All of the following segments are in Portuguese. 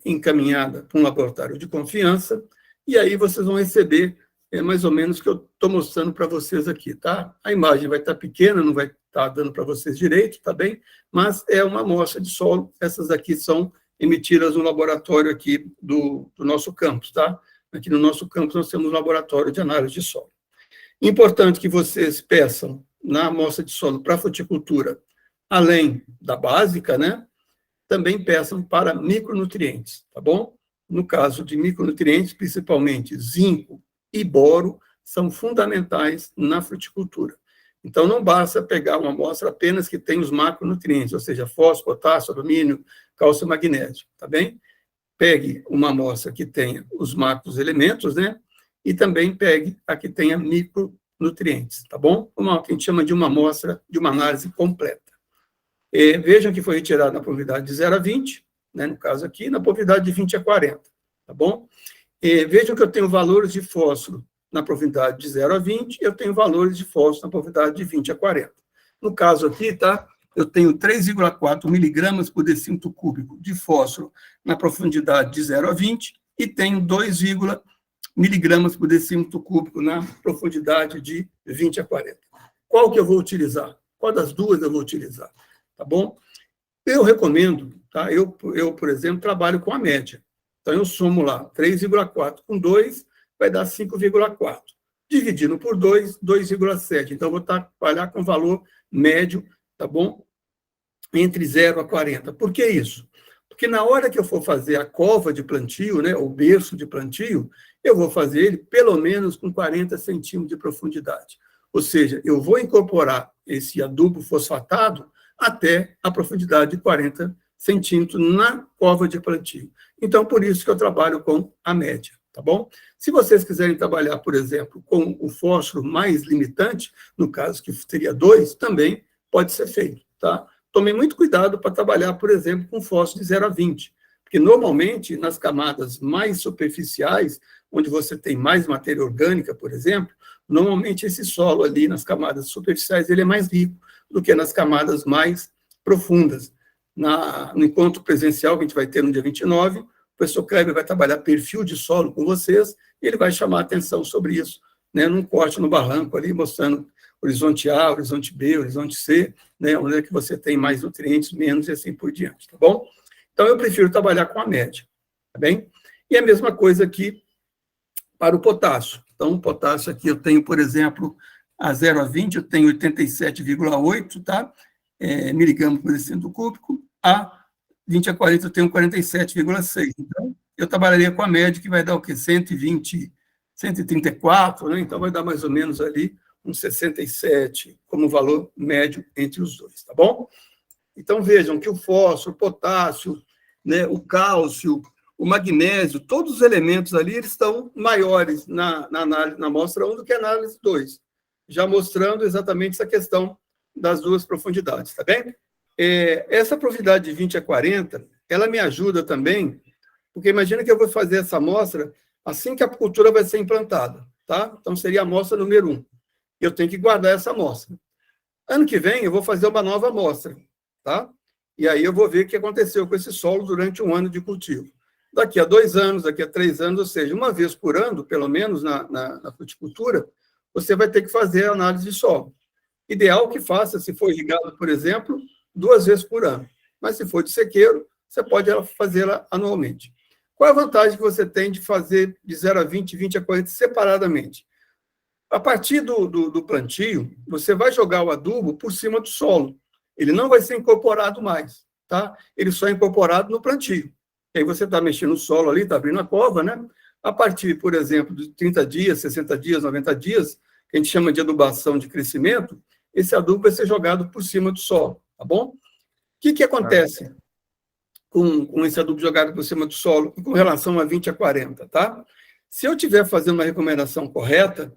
Encaminhada para um laboratório de confiança, e aí vocês vão receber mais ou menos o que eu estou mostrando para vocês aqui, tá? A imagem vai estar pequena, não vai estar dando para vocês direito, tá bem? Mas é uma amostra de solo, essas aqui são emitidas no laboratório aqui do nosso campus, tá? Aqui no nosso campus nós temos um laboratório de análise de solo. Importante que vocês peçam na amostra de solo para fruticultura, além da básica, né? Também peçam para micronutrientes, tá bom? No caso de micronutrientes, principalmente zinco e boro, são fundamentais na fruticultura. Então, não basta pegar uma amostra apenas que tem os macronutrientes, ou seja, fósforo, potássio, alumínio, cálcio e magnésio, tá bem? Pegue uma amostra que tenha os macroelementos, né? E também pegue a que tenha micronutrientes, tá bom? Uma que a gente chama de uma amostra de uma análise completa. Vejam que foi retirado na probabilidade de 0 a 20, né, no caso aqui, na probabilidade de 20 a 40, tá bom? Vejam que eu tenho valores de fósforo na probabilidade de 0 a 20, e eu tenho valores de fósforo na probabilidade de 20 a 40. No caso aqui, tá, eu tenho 3,4 miligramas por decímetro cúbico de fósforo na profundidade de 0 a 20, e tenho 2, miligramas por decímetro cúbico na profundidade de 20 a 40. Qual que eu vou utilizar? Qual das duas eu vou utilizar? Tá bom? Eu recomendo, tá? Eu, por exemplo, trabalho com a média. Então, eu somo lá 3,4 com 2, vai dar 5,4. Dividindo por 2, 2,7. Então, eu vou trabalhar com valor médio, tá bom? Entre 0 a 40. Por que isso? Porque na hora que eu for fazer a cova de plantio, né, o berço de plantio, eu vou fazer ele pelo menos com 40 centímetros de profundidade. Ou seja, eu vou incorporar esse adubo fosfatado até a profundidade de 40 centímetros na cova de plantio. Então, por isso que eu trabalho com a média, tá bom? Se vocês quiserem trabalhar, por exemplo, com o fósforo mais limitante, no caso que seria 2, também pode ser feito, tá? Tome muito cuidado para trabalhar, por exemplo, com fósforo de 0 a 20, porque normalmente nas camadas mais superficiais, onde você tem mais matéria orgânica, por exemplo, normalmente esse solo ali nas camadas superficiais ele é mais rico do que nas camadas mais profundas. No encontro presencial que a gente vai ter no dia 29, o professor Kleber vai trabalhar perfil de solo com vocês, e ele vai chamar a atenção sobre isso, né, num corte no barranco ali, mostrando horizonte A, horizonte B, horizonte C, né, onde é que você tem mais nutrientes, menos, e assim por diante, tá bom? Então, eu prefiro trabalhar com a média, tá bem? E a mesma coisa aqui para o potássio. Então, o potássio aqui eu tenho, por exemplo, a 0 a 20, eu tenho 87,8, tá? Miligramas por decímetro cúbico, a 20 a 40 eu tenho 47,6. Então, eu trabalharia com a média, que vai dar o quê? 120, 134, né? Então, vai dar mais ou menos ali uns 67 como valor médio entre os dois, tá bom? Então, vejam que o fósforo, o potássio, né, o cálcio, o magnésio, todos os elementos ali eles estão maiores na análise, na amostra 1 do que a análise 2, já mostrando exatamente essa questão das duas profundidades, tá bem? Essa profundidade de 20 a 40, ela me ajuda também, porque imagina que eu vou fazer essa amostra assim que a cultura vai ser implantada, tá? Então, seria a amostra número 1. Eu tenho que guardar essa amostra. Ano que vem, eu vou fazer uma nova amostra, tá? E aí eu vou ver o que aconteceu com esse solo durante um ano de cultivo. Daqui a 2 anos, daqui a 3 anos, ou seja, uma vez por ano, pelo menos na fruticultura, você vai ter que fazer a análise de solo. Ideal que faça, se for irrigado, por exemplo, 2 vezes por ano. Mas se for de sequeiro, você pode fazê-la anualmente. Qual é a vantagem que você tem de fazer de 0 a 20, 20 a 40 separadamente? A partir do plantio, você vai jogar o adubo por cima do solo. Ele não vai ser incorporado mais, tá? Ele só é incorporado no plantio. E aí você está mexendo no solo ali, está abrindo a cova, né? A partir, por exemplo, de 30 dias, 60 dias, 90 dias, que a gente chama de adubação de crescimento, esse adubo vai ser jogado por cima do solo, tá bom? O que acontece com esse adubo jogado por cima do solo com relação a 20 a 40, tá? Se eu estiver fazendo uma recomendação correta,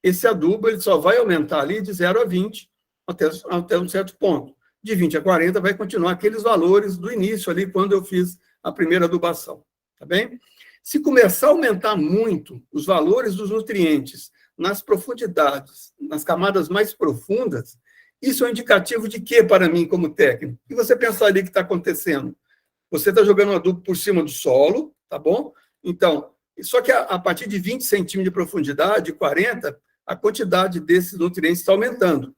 esse adubo ele só vai aumentar ali de 0 a 20 até um certo ponto. De 20 a 40 vai continuar aqueles valores do início ali, quando eu fiz a primeira adubação, tá bem? Se começar a aumentar muito os valores dos nutrientes nas profundidades, nas camadas mais profundas, Isso é um indicativo de quê para mim, como técnico? O que você pensaria que está acontecendo? Você está jogando um adubo por cima do solo, tá bom? Então, só que a partir de 20 centímetros de profundidade, 40, a quantidade desses nutrientes está aumentando.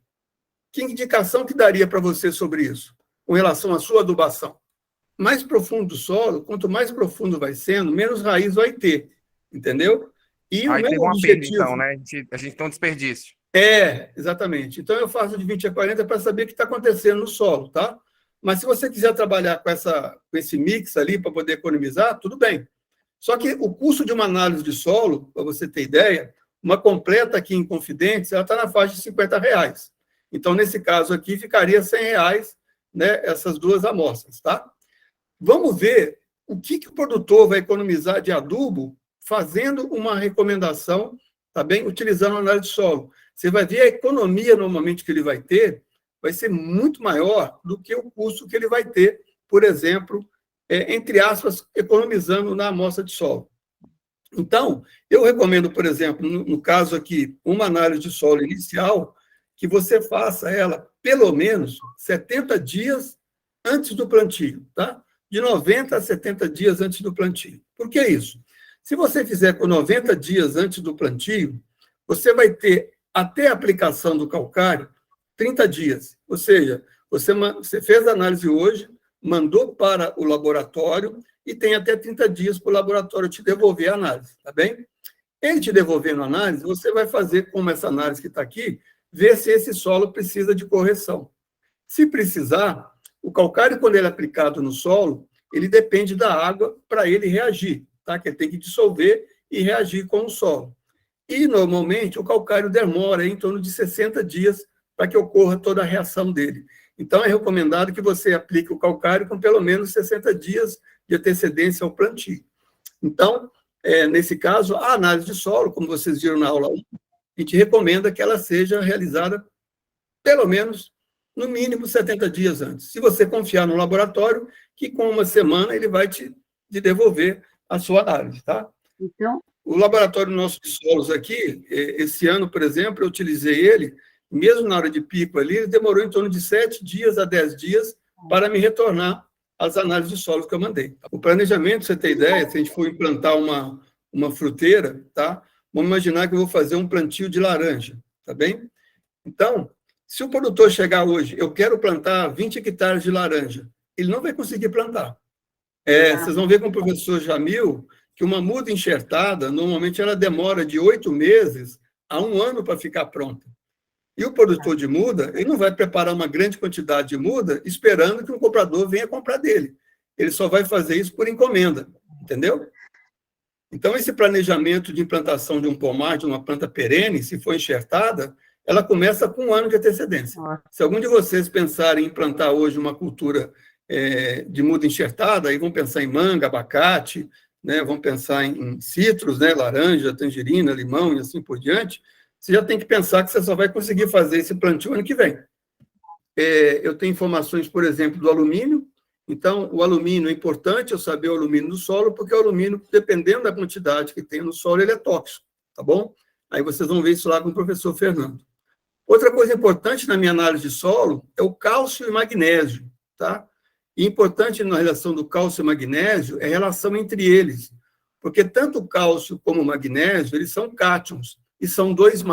Que indicação que daria para você sobre isso, com relação à sua adubação? Mais profundo do solo, quanto mais profundo vai sendo, menos raiz vai ter, entendeu? E o Aí meu teve uma perda, objetivo... então, né? A gente tem um desperdício. Exatamente. Então, eu faço de 20 a 40 para saber o que está acontecendo no solo, tá? Mas se você quiser trabalhar com esse mix ali para poder economizar, tudo bem. Só que o custo de uma análise de solo, para você ter ideia, uma completa aqui em Confidentes, ela está na faixa de R$50. Então, nesse caso aqui, ficaria R$100, né, essas duas amostras, tá? Vamos ver o que o produtor vai economizar de adubo fazendo uma recomendação, tá bem? Utilizando a análise de solo. Você vai ver a economia, normalmente, que ele vai ter, vai ser muito maior do que o custo que ele vai ter, por exemplo, entre aspas, economizando na amostra de solo. Então, eu recomendo, por exemplo, no caso aqui, uma análise de solo inicial, que você faça ela pelo menos 70 dias antes do plantio, tá? De 90 a 70 dias antes do plantio. Por que isso? Se você fizer com 90 dias antes do plantio, você vai ter, até a aplicação do calcário, 30 dias. Ou seja, você fez a análise hoje, mandou para o laboratório e tem até 30 dias para o laboratório te devolver a análise, tá bem? Ele te devolvendo a análise, você vai fazer, como essa análise que está aqui, ver se esse solo precisa de correção. Se precisar, o calcário, quando ele é aplicado no solo, ele depende da água para ele reagir, tá? Que ele tem que dissolver e reagir com o solo. E, normalmente, o calcário demora em torno de 60 dias para que ocorra toda a reação dele. Então, é recomendado que você aplique o calcário com pelo menos 60 dias de antecedência ao plantio. Então, nesse caso, a análise de solo, como vocês viram na aula 1, a gente recomenda que ela seja realizada pelo menos, no mínimo, 70 dias antes. Se você confiar no laboratório, que com uma semana ele vai te devolver a sua análise, tá? Então, o laboratório nosso de solos aqui, esse ano, por exemplo, eu utilizei ele, mesmo na hora de pico ali, ele demorou em torno de 7 dias a 10 dias para me retornar as análises de solos que eu mandei. O planejamento, você ter ideia, se a gente for implantar uma fruteira, tá? Vamos imaginar que eu vou fazer um plantio de laranja, tá bem? Então, se o produtor chegar hoje, eu quero plantar 20 hectares de laranja, ele não vai conseguir plantar. Vocês vão ver com o professor Jamil que uma muda enxertada, normalmente ela demora de 8 meses a 1 ano para ficar pronta. E o produtor de muda, ele não vai preparar uma grande quantidade de muda esperando que um comprador venha comprar dele. Ele só vai fazer isso por encomenda, entendeu? Então, esse planejamento de implantação de um pomar, de uma planta perene, se for enxertada, ela começa com 1 ano de antecedência. Se algum de vocês pensarem em plantar hoje uma cultura de muda enxertada, aí vão pensar em manga, abacate, né, vão pensar em citros, né, laranja, tangerina, limão e assim por diante, você já tem que pensar que você só vai conseguir fazer esse plantio ano que vem. Eu tenho informações, por exemplo, do alumínio. Então, o alumínio é importante eu saber o alumínio do solo, porque o alumínio, dependendo da quantidade que tem no solo, ele é tóxico, tá bom? Aí vocês vão ver isso lá com o professor Fernando. Outra coisa importante na minha análise de solo é o cálcio e magnésio, tá? E importante na relação do cálcio e magnésio é a relação entre eles, porque tanto o cálcio como o magnésio, eles são cátions, e são 2+.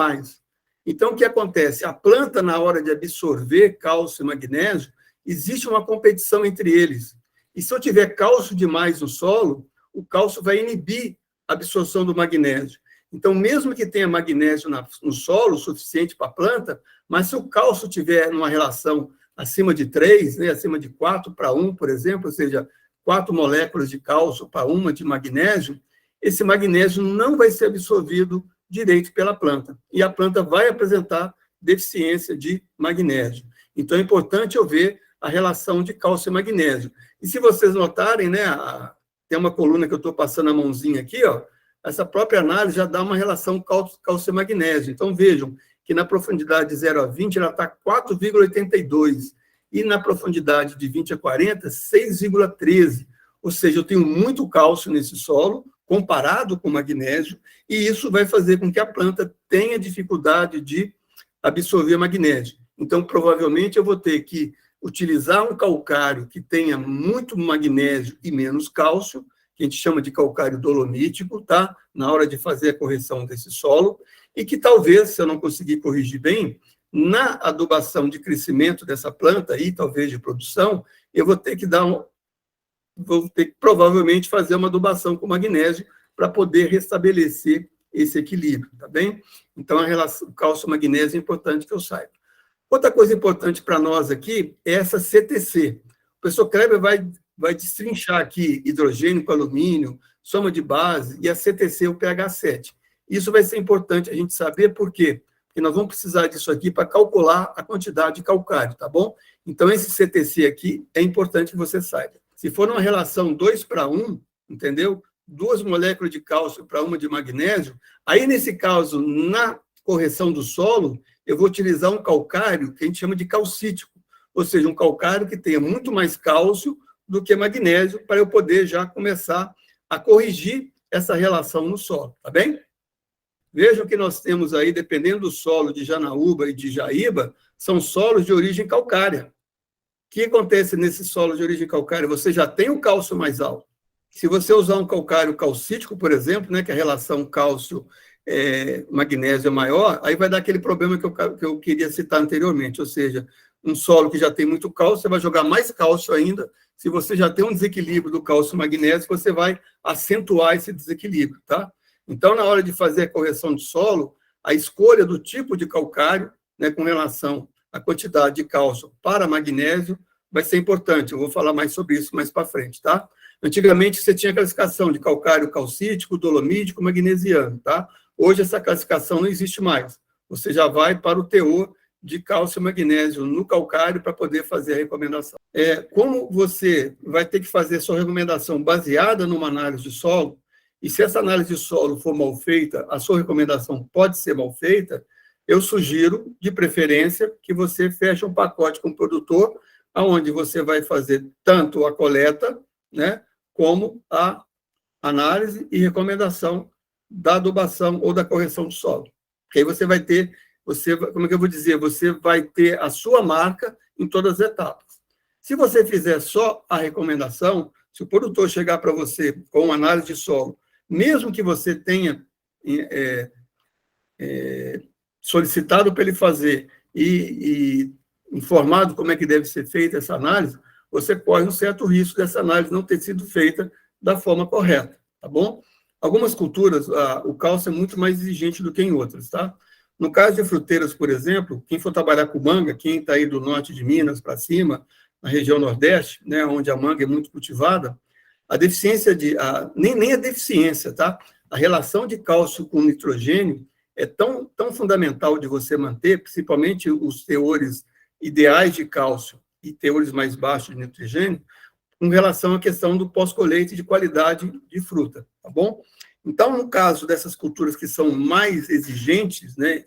Então, o que acontece? A planta, na hora de absorver cálcio e magnésio, existe uma competição entre eles. E se eu tiver cálcio demais no solo, o cálcio vai inibir a absorção do magnésio. Então, mesmo que tenha magnésio no solo, suficiente para a planta, mas se o cálcio tiver numa relação acima de 3, né, acima de 4:1, por exemplo, ou seja, 4 moléculas de cálcio para 1 de magnésio, esse magnésio não vai ser absorvido direito pela planta. E a planta vai apresentar deficiência de magnésio. Então, é importante eu ver a relação de cálcio e magnésio. E se vocês notarem, né, tem uma coluna que eu estou passando a mãozinha aqui, ó, essa própria análise já dá uma relação cálcio e magnésio. Então, vejam que na profundidade de 0 a 20, ela está 4,82. E na profundidade de 20 a 40, 6,13. Ou seja, eu tenho muito cálcio nesse solo, comparado com o magnésio, e isso vai fazer com que a planta tenha dificuldade de absorver magnésio. Então, provavelmente, eu vou ter que utilizar um calcário que tenha muito magnésio e menos cálcio, que a gente chama de calcário dolomítico, tá? Na hora de fazer a correção desse solo, e que talvez, se eu não conseguir corrigir bem, na adubação de crescimento dessa planta e talvez de produção, eu vou ter que provavelmente fazer uma adubação com magnésio para poder restabelecer esse equilíbrio, tá bem? Então, a relação cálcio-magnésio é importante que eu saiba. Outra coisa importante para nós aqui é essa CTC. O professor Kleber vai destrinchar aqui hidrogênio com alumínio, soma de base, e a CTC, o pH 7. Isso vai ser importante a gente saber por quê? Porque nós vamos precisar disso aqui para calcular a quantidade de calcário, tá bom? Então, esse CTC aqui é importante que você saiba. Se for uma relação 2:1, entendeu? 2 moléculas de cálcio para uma de magnésio, aí, nesse caso, na correção do solo, eu vou utilizar um calcário que a gente chama de calcítico, ou seja, um calcário que tenha muito mais cálcio do que magnésio, para eu poder já começar a corrigir essa relação no solo, tá bem? Vejam que nós temos aí, dependendo do solo de Janaúba e de Jaíba, são solos de origem calcária. O que acontece nesse solo de origem calcária? Você já tem o cálcio mais alto. Se você usar um calcário calcítico, por exemplo, né, que a relação cálcio-magnésio é maior, aí vai dar aquele problema que eu queria citar anteriormente, ou seja, um solo que já tem muito cálcio, você vai jogar mais cálcio ainda. Se você já tem um desequilíbrio do cálcio-magnésio, você vai acentuar esse desequilíbrio, tá? Então, na hora de fazer a correção de solo, a escolha do tipo de calcário, né, com relação à quantidade de cálcio para magnésio, vai ser importante. Eu vou falar mais sobre isso mais para frente, tá? Antigamente, você tinha a classificação de calcário calcítico, dolomítico, magnesiano, tá? Hoje, essa classificação não existe mais. Você já vai para o teor de cálcio e magnésio no calcário para poder fazer a recomendação. Como você vai ter que fazer sua recomendação baseada numa análise de solo, e se essa análise de solo for mal feita, a sua recomendação pode ser mal feita, eu sugiro, de preferência, que você feche um pacote com o produtor, onde você vai fazer tanto a coleta, né, como a análise e recomendação da adubação ou da correção do solo. Porque aí você vai ter, como é que eu vou dizer? Você vai ter a sua marca em todas as etapas. Se você fizer só a recomendação, se o produtor chegar para você com uma análise de solo, mesmo que você tenha solicitado para ele fazer e informado como é que deve ser feita essa análise, você corre um certo risco dessa análise não ter sido feita da forma correta, tá bom? Algumas culturas, o cálcio é muito mais exigente do que em outras, tá? No caso de fruteiras, por exemplo, quem for trabalhar com manga, quem está aí do norte de Minas para cima, na região nordeste, né, onde a manga é muito cultivada, a deficiência nem a deficiência, tá? A relação de cálcio com nitrogênio é tão fundamental de você manter, principalmente os teores ideais de cálcio e teores mais baixos de nitrogênio, com relação à questão do pós-colheita e de qualidade de fruta, tá bom? Então, no caso dessas culturas que são mais exigentes, né,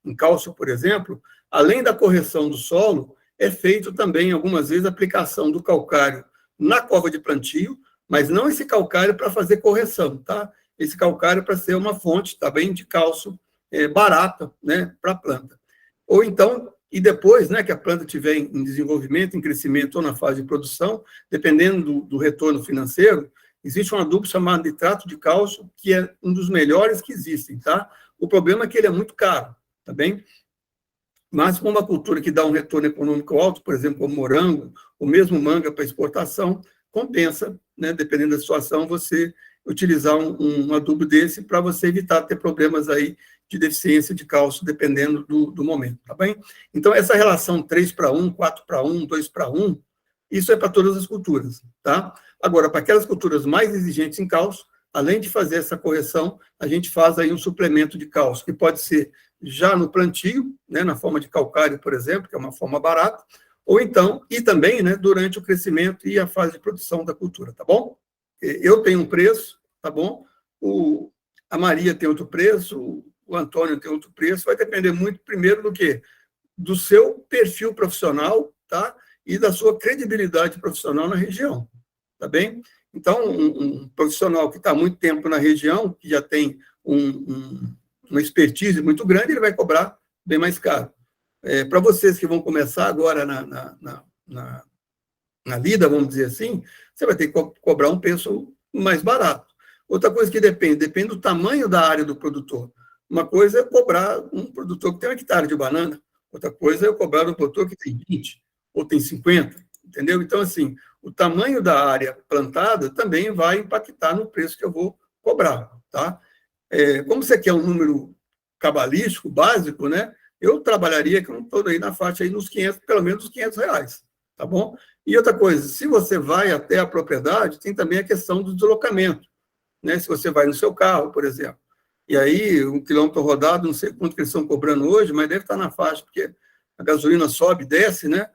em cálcio, por exemplo, além da correção do solo, é feito também, algumas vezes, a aplicação do calcário na cova de plantio, mas não esse calcário para fazer correção, tá? Esse calcário para ser uma fonte também de cálcio barata, né, para a planta. Ou então, e depois, né, que a planta estiver em desenvolvimento, em crescimento ou na fase de produção, dependendo do retorno financeiro, existe um adubo chamado nitrato de cálcio, que é um dos melhores que existem, tá? O problema é que ele é muito caro, tá bem? Mas com uma cultura que dá um retorno econômico alto, por exemplo, como morango, ou mesmo manga para exportação, compensa, né, dependendo da situação, você utilizar um adubo desse para você evitar ter problemas aí de deficiência de cálcio, dependendo do momento, tá bem? Então, essa relação 3:1, 4:1, 2:1, isso é para todas as culturas, tá? Agora, para aquelas culturas mais exigentes em cálcio, além de fazer essa correção, a gente faz aí um suplemento de cálcio, que pode ser já no plantio, né, na forma de calcário, por exemplo, que é uma forma barata, ou então, e também, né, durante o crescimento e a fase de produção da cultura, tá bom? Eu tenho um preço, tá bom? A Maria tem outro preço, o Antônio tem outro preço, vai depender muito, primeiro, do quê? Do seu perfil profissional, tá? E da sua credibilidade profissional na região, tá bem? Então, um profissional que está há muito tempo na região, que já tem uma expertise muito grande, ele vai cobrar bem mais caro. Para vocês que vão começar agora na lida, vamos dizer assim, você vai ter que cobrar um preço mais barato. Outra coisa que depende do tamanho da área do produtor. Uma coisa é cobrar um produtor que tem 1 hectare de banana, outra coisa é cobrar um produtor que tem 20 ou tem 50, entendeu? Então, assim, o tamanho da área plantada também vai impactar no preço que eu vou cobrar, tá? Como você quer um número cabalístico, básico, né? Eu trabalharia com todo aí na faixa aí nos 500, pelo menos os R$500, tá bom? E outra coisa, se você vai até a propriedade, tem também a questão do deslocamento, né? Se você vai no seu carro, por exemplo. E aí, 1 quilômetro rodado, não sei quanto que eles estão cobrando hoje, mas deve estar na faixa, porque a gasolina sobe, desce, né?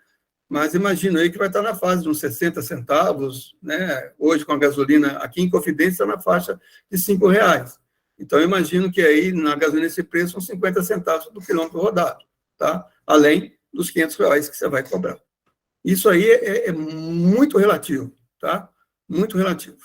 Mas imagino aí que vai estar na fase de uns 60 centavos, né? Hoje, com a gasolina, aqui em Confidência, está na faixa de R$5. Então, eu imagino que aí, na gasolina, esse preço são 50 centavos do quilômetro rodado, tá? Além dos R$500 que você vai cobrar. Isso aí é muito relativo, tá? Muito relativo,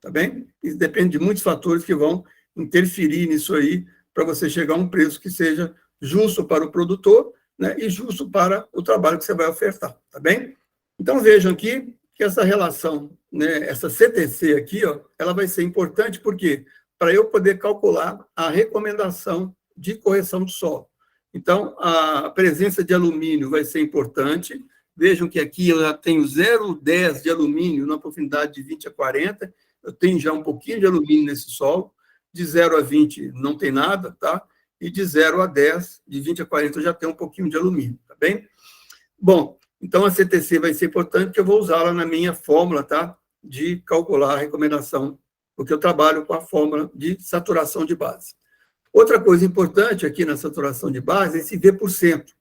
tá bem? Isso depende de muitos fatores que vão interferir nisso aí para você chegar a um preço que seja justo para o produtor, né, e justo para o trabalho que você vai ofertar, tá bem? Então, vejam aqui que essa relação, né, essa CTC aqui, ó, ela vai ser importante porque para eu poder calcular a recomendação de correção do solo. Então, a presença de alumínio vai ser importante. Vejam que aqui eu já tenho 0,10 de alumínio na profundidade de 20 a 40, eu tenho já um pouquinho de alumínio nesse solo, de 0 a 20 não tem nada, tá? E de 0 a 10, de 20 a 40, eu já tenho um pouquinho de alumínio, tá bem? Bom, então a CTC vai ser importante, porque eu vou usá-la na minha fórmula, tá? De calcular a recomendação, porque eu trabalho com a fórmula de saturação de base. Outra coisa importante aqui na saturação de base é esse V%,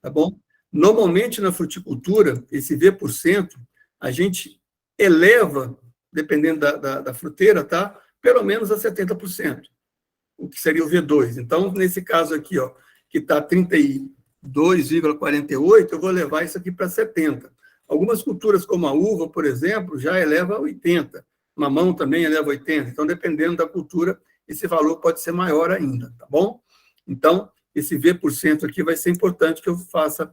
tá bom? Normalmente, na fruticultura, esse V%, a gente eleva, dependendo da fruteira, tá? Pelo menos a 70%, o que seria o V2. Então, nesse caso aqui, ó, que está 32,48, eu vou levar isso aqui para 70. Algumas culturas, como a uva, por exemplo, já eleva a 80. Mamão também eleva a 80. Então, dependendo da cultura, esse valor pode ser maior ainda, tá bom? Então, esse V% aqui vai ser importante que eu faça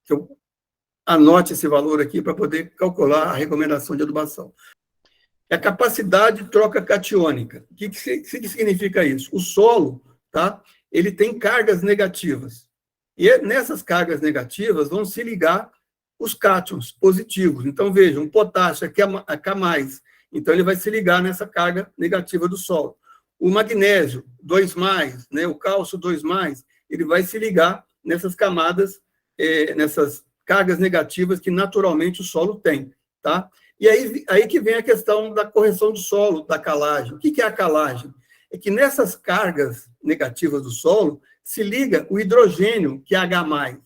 que eu anote esse valor aqui para poder calcular a recomendação de adubação. É a capacidade de troca catiônica. O que significa isso? O solo, tá? Ele tem cargas negativas. E nessas cargas negativas vão se ligar os cátions positivos. Então, vejam, o potássio aqui é K+, então ele vai se ligar nessa carga negativa do solo. O magnésio, 2+, né? O cálcio, 2+, ele vai se ligar nessas camadas, nessas cargas negativas que naturalmente o solo tem, tá? E aí que vem a questão da correção do solo, da calagem. O que é a calagem? É que nessas cargas negativas do solo se liga o hidrogênio, que é H+.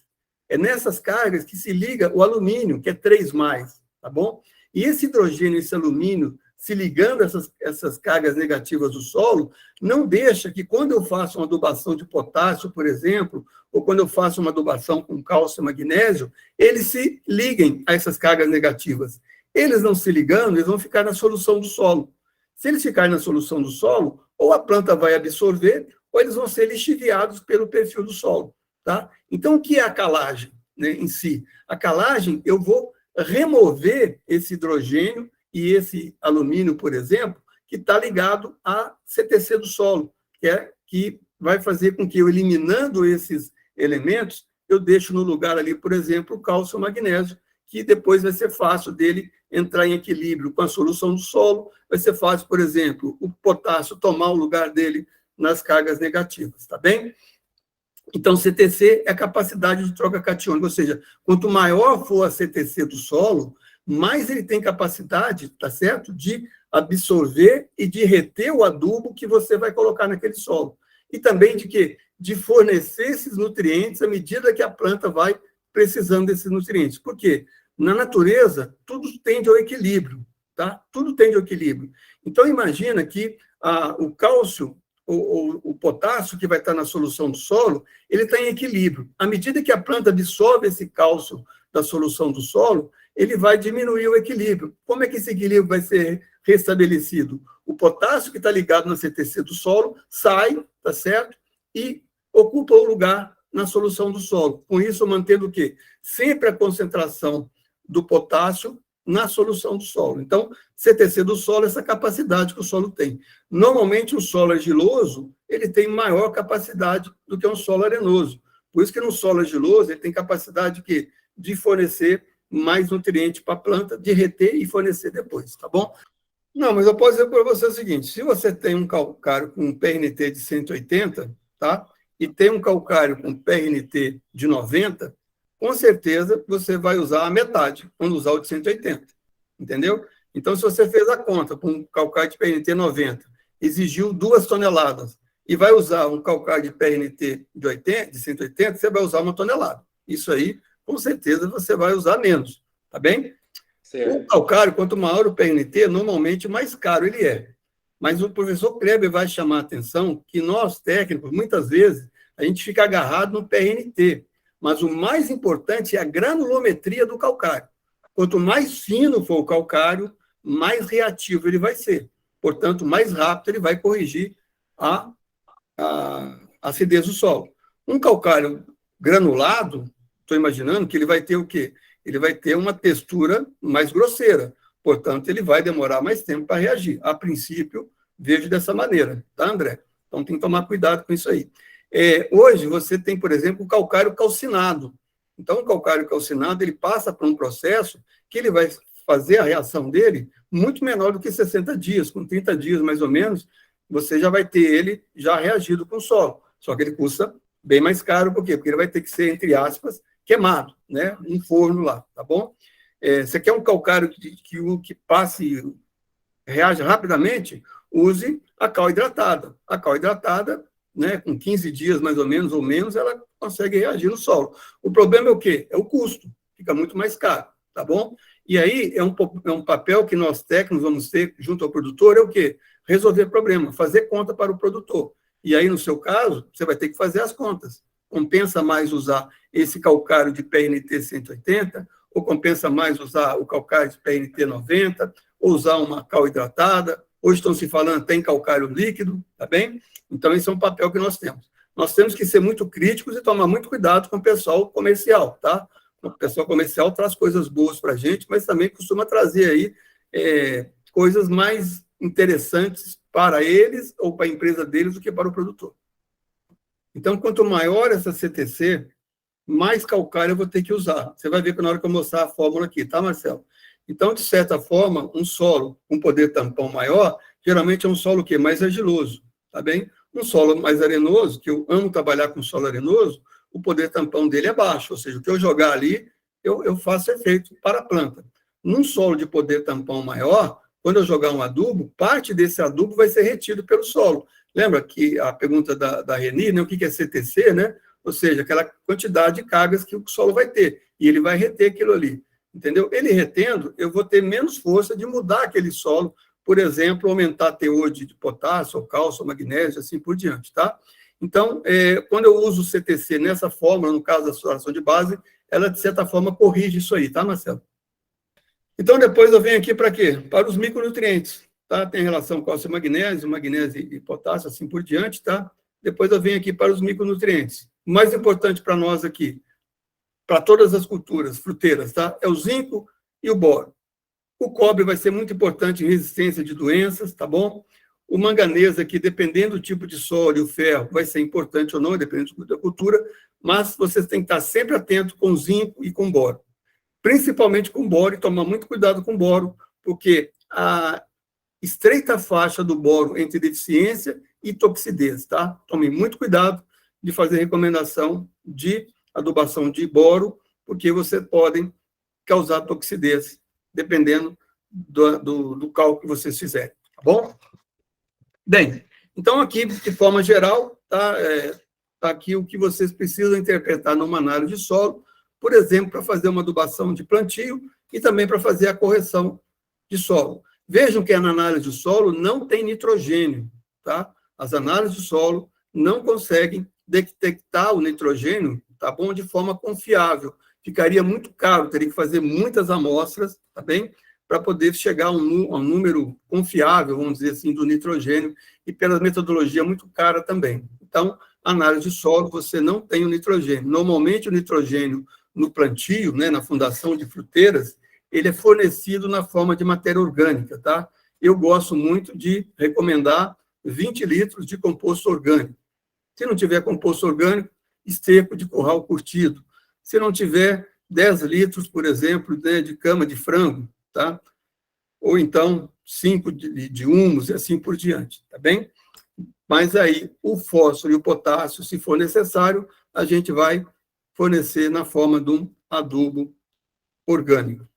É nessas cargas que se liga o alumínio, que é 3+, tá bom? E esse hidrogênio e esse alumínio, se ligando a essas cargas negativas do solo, não deixa que quando eu faço uma adubação de potássio, por exemplo, ou quando eu faço uma adubação com cálcio e magnésio, eles se liguem a essas cargas negativas. Eles não se ligando, eles vão ficar na solução do solo. Se eles ficarem na solução do solo, ou a planta vai absorver, ou eles vão ser lixiviados pelo perfil do solo, tá? Então, o que é a calagem, né, em si? A calagem, eu vou remover esse hidrogênio e esse alumínio, por exemplo, que está ligado à CTC do solo, que vai fazer com que eu, eliminando esses elementos, eu deixo no lugar ali, por exemplo, o cálcio e o magnésio, que depois vai ser fácil dele entrar em equilíbrio com a solução do solo, vai ser fácil, por exemplo, o potássio tomar o lugar dele nas cargas negativas, tá bem? Então, CTC é a capacidade de troca catiônica, ou seja, quanto maior for a CTC do solo, mais ele tem capacidade, tá certo, de absorver e de reter o adubo que você vai colocar naquele solo. E também de quê? De fornecer esses nutrientes à medida que a planta vai precisando desses nutrientes. Por quê? Na natureza, tudo tende ao equilíbrio, tá? Tudo tende ao equilíbrio. Então, imagina que o cálcio, o potássio que vai estar na solução do solo, ele está em equilíbrio. À medida que a planta absorve esse cálcio da solução do solo, ele vai diminuir o equilíbrio. Como é que esse equilíbrio vai ser restabelecido? O potássio que está ligado na CTC do solo sai, tá certo? E ocupa o lugar na solução do solo. Com isso, mantendo o quê? Sempre a concentração do potássio na solução do solo. Então, CTC do solo é essa capacidade que o solo tem. Normalmente, o solo argiloso, ele tem maior capacidade do que um solo arenoso. Por isso que no solo argiloso, ele tem capacidade de fornecer mais nutriente para a planta, de reter e fornecer depois, tá bom? Não, mas eu posso dizer para você o seguinte, se você tem um calcário com PRNT de 180, tá? E tem um calcário com PRNT de 90, com certeza você vai usar a metade quando usar o de 180, entendeu? Então, se você fez a conta com um calcário de PRNT 90, exigiu 2 toneladas, e vai usar um calcário de PRNT de 180, você vai usar 1 tonelada. Isso aí, com certeza, você vai usar menos, tá bem? Certo. O calcário, quanto maior o PRNT, normalmente mais caro ele é. Mas o professor Kleber vai chamar a atenção que nós, técnicos, muitas vezes, a gente fica agarrado no PRNT. Mas o mais importante é a granulometria do calcário. Quanto mais fino for o calcário, mais reativo ele vai ser. Portanto, mais rápido ele vai corrigir a acidez do solo. Um calcário granulado, estou imaginando que ele vai ter o quê? Ele vai ter uma textura mais grosseira. Portanto, ele vai demorar mais tempo para reagir. A princípio, vejo dessa maneira, tá, André? Então, tem que tomar cuidado com isso aí. Hoje, você tem, por exemplo, o calcário calcinado. Então, o calcário calcinado, ele passa por um processo que ele vai fazer a reação dele muito menor do que 60 dias. Com 30 dias, mais ou menos, você já vai ter ele já reagido com o solo. Só que ele custa bem mais caro, por quê? Porque ele vai ter que ser, entre aspas, queimado, né? Um forno lá, tá bom? Você quer um calcário que passe, reaja rapidamente? Use a cal hidratada. A cal hidratada, né, com 15 dias mais ou menos, ela consegue reagir no solo. O problema é o quê? É o custo. Fica muito mais caro, tá bom? E aí é um papel que nós técnicos vamos ter junto ao produtor, é o quê? Resolver problema, fazer conta para o produtor. E aí, no seu caso, você vai ter que fazer as contas. Compensa mais usar esse calcário de PRNT 180, ou compensa mais usar o calcário de PRNT 90, ou usar uma cal hidratada. Hoje estão se falando, tem calcário líquido, tá bem? Então, esse é um papel que nós temos. Nós temos que ser muito críticos e tomar muito cuidado com o pessoal comercial, tá? O pessoal comercial traz coisas boas para a gente, mas também costuma trazer aí coisas mais interessantes para eles ou para a empresa deles do que para o produtor. Então, quanto maior essa CTC, mais calcário eu vou ter que usar. Você vai ver que na hora que eu mostrar a fórmula aqui, tá, Marcelo? Então, de certa forma, um solo com poder tampão maior, geralmente é um solo que mais argiloso, tá bem? Um solo mais arenoso, que eu amo trabalhar com solo arenoso, o poder tampão dele é baixo, ou seja, o que eu jogar ali, eu faço efeito para a planta. Num solo de poder tampão maior, quando eu jogar um adubo, parte desse adubo vai ser retido pelo solo. Lembra que a pergunta da Reni, né, o que é CTC, né? Ou seja, aquela quantidade de cargas que o solo vai ter, e ele vai reter aquilo ali, entendeu? Ele retendo, eu vou ter menos força de mudar aquele solo, por exemplo, aumentar teor de potássio, ou cálcio, ou magnésio, assim por diante, tá? Então, quando eu uso o CTC nessa fórmula, no caso da saturação de base, ela, de certa forma, corrige isso aí, tá, Marcelo? Então, depois eu venho aqui para quê? Para os micronutrientes, tá? Tem relação com cálcio e magnésio e potássio, assim por diante, tá? Depois eu venho aqui para os micronutrientes. O mais importante para nós aqui, para todas as culturas fruteiras, tá? É o zinco e o boro. O cobre vai ser muito importante em resistência de doenças, tá bom? O manganês aqui, dependendo do tipo de solo, e o ferro vai ser importante ou não, dependendo da cultura, mas vocês têm que estar sempre atentos com zinco e com boro. Principalmente com boro, e tomar muito cuidado com boro, porque a estreita faixa do boro entre deficiência e toxidez, tá? Tomem muito cuidado de fazer recomendação de adubação de boro, porque vocês podem causar toxidez, dependendo do cálculo que vocês fizerem, tá bom? Bem, então aqui, de forma geral, tá aqui o que vocês precisam interpretar numa análise de solo, por exemplo, para fazer uma adubação de plantio e também para fazer a correção de solo. Vejam que na análise de solo não tem nitrogênio, tá? As análises de solo não conseguem detectar o nitrogênio, tá bom? De forma confiável. Ficaria muito caro, teria que fazer muitas amostras, tá bem? Para poder chegar a um número confiável, vamos dizer assim, do nitrogênio, e pela metodologia muito cara também. Então, análise de solo, você não tem o nitrogênio. Normalmente, o nitrogênio no plantio, né, na fundação de fruteiras, ele é fornecido na forma de matéria orgânica, tá? Eu gosto muito de recomendar 20 litros de composto orgânico. Se não tiver composto orgânico, esterco de curral curtido. Se não tiver 10 litros, por exemplo, né, de cama de frango, tá? Ou então 5 de humus e assim por diante, tá bem? Mas aí o fósforo e o potássio, se for necessário, a gente vai fornecer na forma de um adubo orgânico.